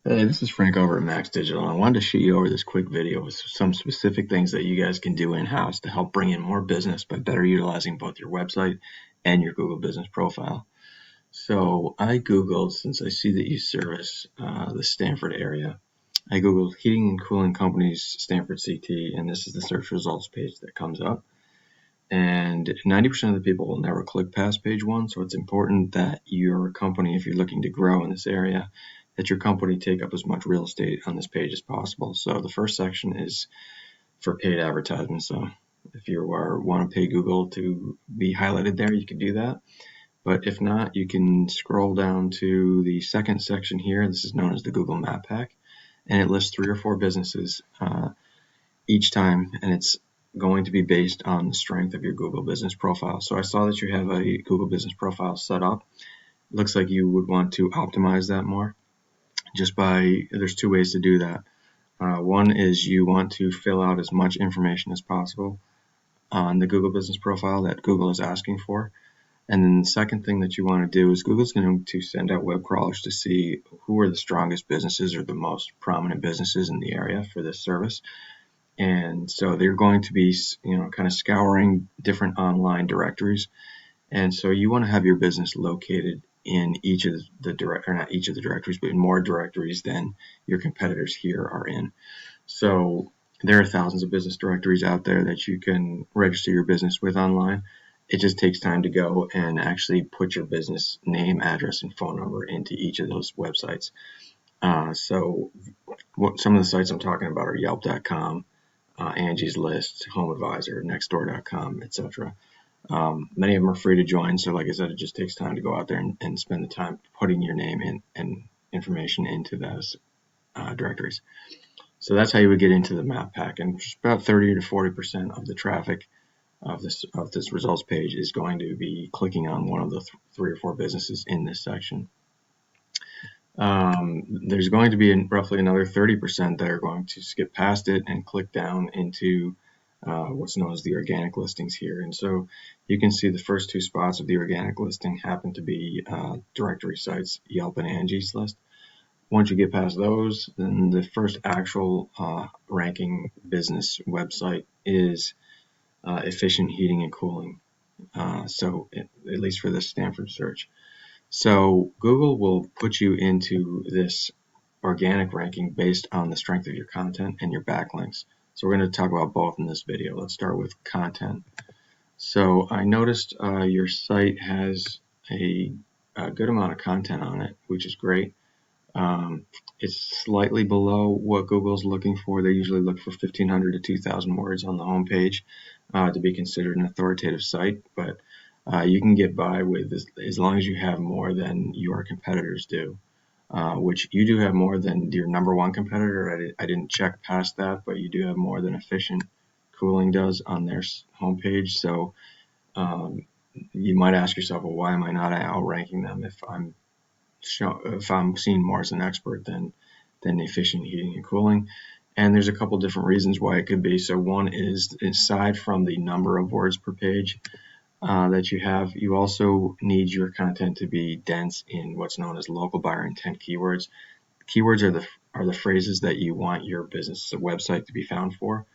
Hey, this is Frank over at Max Digital. I wanted to shoot you over this quick video with some specific things that you guys can do in-house to help bring in more business by better utilizing both your website and your Google Business Profile. So I Googled, since I see that you service the Stamford area, I Googled heating and cooling companies Stamford CT, and this is the search results page that comes up. And 90% of the people will never click past page one, so it's important that your company, if you're looking to grow in this area, that your company take up as much real estate on this page as possible. So the first section is for paid advertisements. So if you want to pay Google to be highlighted there, you can do that. But if not, you can scroll down to the second section here. This is known as the Google Map Pack, and it lists 3 or 4 businesses each time, and it's going to be based on the strength of your Google Business Profile. So I saw that you have a Google Business Profile set up. It looks like you would want to optimize that more. There's 2 ways to do that. One is you want to fill out as much information as possible on the Google Business Profile that Google is asking for. And then the second thing that you want to do is Google's going to send out web crawlers to see who are the strongest businesses or the most prominent businesses in the area for this service. And so they're going to be, kind of scouring different online directories. And so you want to have your business located in each of not each of the directories, but in more directories than your competitors here are in. So there are thousands of business directories out there that you can register your business with online. It just takes time to go and actually put your business name, address, and phone number into each of those websites. So some of the sites I'm talking about are Yelp.com, Angie's List, Home Advisor, Nextdoor.com, etc. Many of them are free to join, so like I said, it just takes time to go out there and spend the time putting your name in and information into those directories. So that's how you would get into the map pack, and about 30 to 40% of the traffic of this results page is going to be clicking on one of the 3 or 4 businesses in this section. There's going to be roughly another 30% that are going to skip past it and click down into what's known as the organic listings here. And so you can see the first 2 spots of the organic listing happen to be directory sites, Yelp and Angie's List. Once you get past those, then the first actual ranking business website is Efficient Heating and Cooling. At least for the Stamford search. So Google will put you into this organic ranking based on the strength of your content and your backlinks. So we're going to talk about both in this video. Let's start with content. So I noticed your site has a good amount of content on it, which is great. It's slightly below what Google's looking for. They usually look for 1,500 to 2,000 words on the homepage to be considered an authoritative site, but you can get by with as long as you have more than your competitors do, which you do have more than your number 1 competitor. I didn't check past that, but you do have more than Efficient Cooling does on their homepage. So you might ask yourself, well, why am I not outranking them if I'm seen more as an expert than Efficient Heating and Cooling? And there's a couple different reasons why it could be. So one is, aside from the number of words per page that you have, you also need your content to be dense in what's known as local buyer intent keywords. Keywords are the phrases that you want your business website to be found for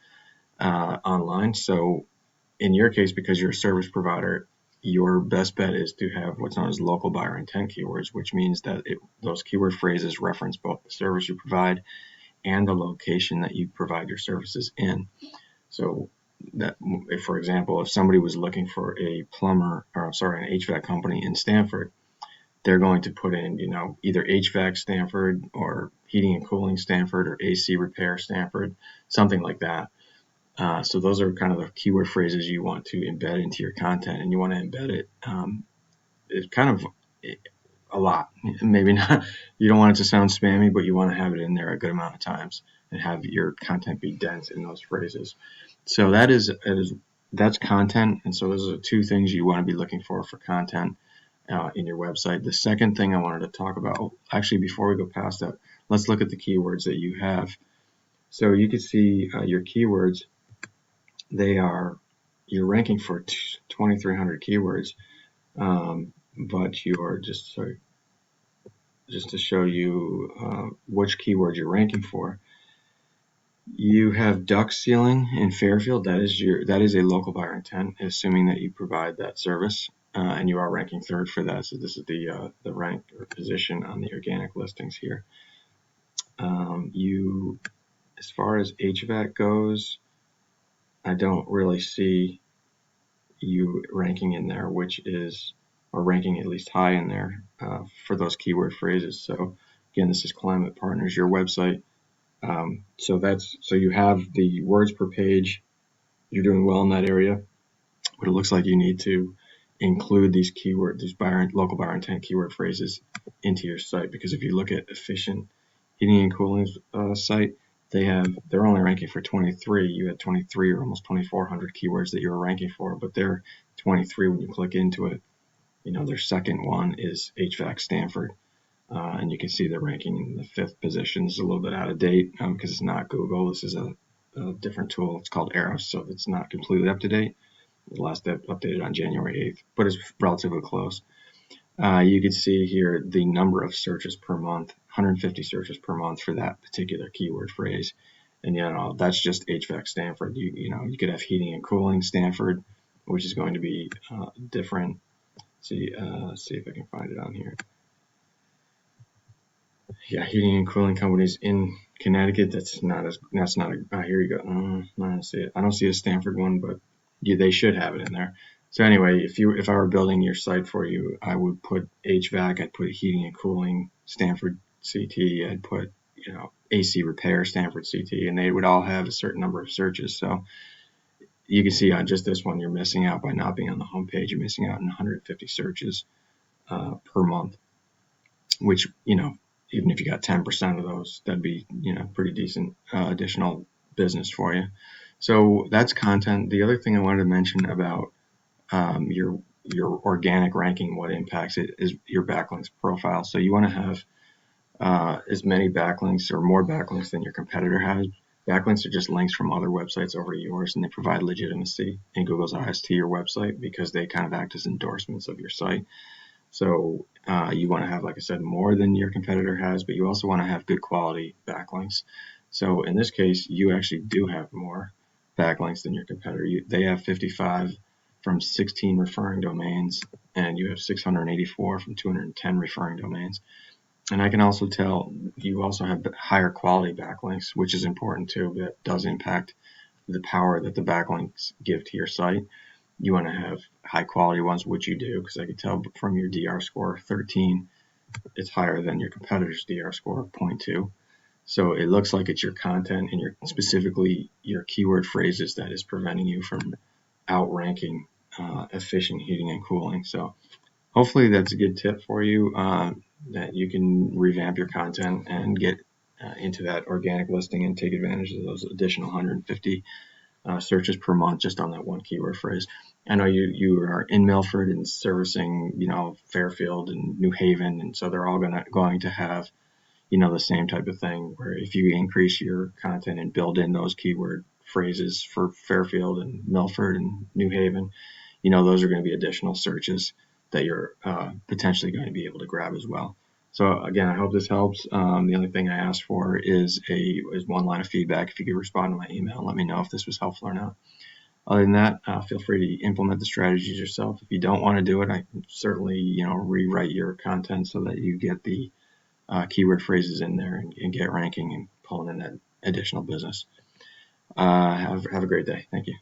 online. So in your case, because you're a service provider, your best bet is to have what's known as local buyer intent keywords, which means that those keyword phrases reference both the service you provide and the location that you provide your services in. So that, if, for example, if somebody was looking for an HVAC company in Stamford, they're going to put in, either HVAC Stamford or heating and cooling Stamford or AC repair Stamford, something like that. So those are kind of the keyword phrases you want to embed into your content, and you want to embed it kind of a lot. Maybe not, you don't want it to sound spammy, but you want to have it in there a good amount of times and have your content be dense in those phrases. So that's content, and so those are 2 things you want to be looking for content in your website. The second thing I wanted to talk about, actually before we go past that, let's look at the keywords that you have. So you can see your keywords. You're ranking for 2,300 keywords, but just to show you which keyword you're ranking for. You have duct sealing in Fairfield. That is a local buyer intent, assuming that you provide that service, and you are ranking third for that. So this is the rank or position on the organic listings here. As far as HVAC goes, I don't really see you ranking in there, or ranking at least high in there for those keyword phrases. So again, this is Climate Partners, your website. So you have the words per page. You're doing well in that area, but it looks like you need to include these local buyer intent keyword phrases into your site, because if you look at efficient heating and cooling site, they're only ranking for 23. You had 23 or almost 2,400 keywords that you were ranking for, but they're 23 when you click into it. Their second one is HVAC Stanford. And you can see they're ranking in the 5th position. This is a little bit out of date because it's not Google. This is a different tool. It's called Eros, so it's not completely up to date. The last updated on January 8th, but it's relatively close. You can see here the number of searches per month, 150 searches per month for that particular keyword phrase. And that's just HVAC Stanford. You could have heating and cooling Stanford, which is going to be different. See if I can find it on here. Yeah, heating and cooling companies in Connecticut. Here you go. I don't see it. I don't see a Stanford one, but they should have it in there. So anyway, if I were building your site for you, I would put HVAC, I'd put heating and cooling Stanford CT, I'd put AC repair Stanford CT, and they would all have a certain number of searches. So you can see on just this one, you're missing out by not being on the homepage. You're missing out on 150 searches per month, which even if you got 10% of those, that'd be pretty decent additional business for you. So that's content. The other thing I wanted to mention about your organic ranking, what impacts it, is your backlinks profile. So you want to have as many backlinks or more backlinks than your competitor has. Backlinks are just links from other websites over to yours, and they provide legitimacy in Google's eyes to your website because they kind of act as endorsements of your site. So you want to have, like I said, more than your competitor has, but you also want to have good quality backlinks. So in this case, you actually do have more backlinks than your competitor. They have 55 from 16 referring domains, and you have 684 from 210 referring domains. And I can also tell you also have higher quality backlinks, which is important too. That does impact the power that the backlinks give to your site. You want to have high quality ones, which you do, because I could tell from your DR score 13, it's higher than your competitor's DR score of 0.2. So it looks like it's your content and specifically your keyword phrases that is preventing you from outranking efficient heating and cooling. So hopefully that's a good tip for you, that you can revamp your content and get into that organic listing and take advantage of those additional 150 searches per month just on that one keyword phrase. I know you are in Milford and servicing, Fairfield and New Haven, and so they're all going to have, the same type of thing, where if you increase your content and build in those keyword phrases for Fairfield and Milford and New Haven, those are going to be additional searches that you're potentially going to be able to grab as well. So again, I hope this helps. The only thing I asked for is one line of feedback. If you could respond to my email and let me know if this was helpful or not. Other than that, feel free to implement the strategies yourself. If you don't want to do it, I can certainly rewrite your content so that you get the keyword phrases in there and get ranking and pulling in that additional business. Have a great day. Thank you.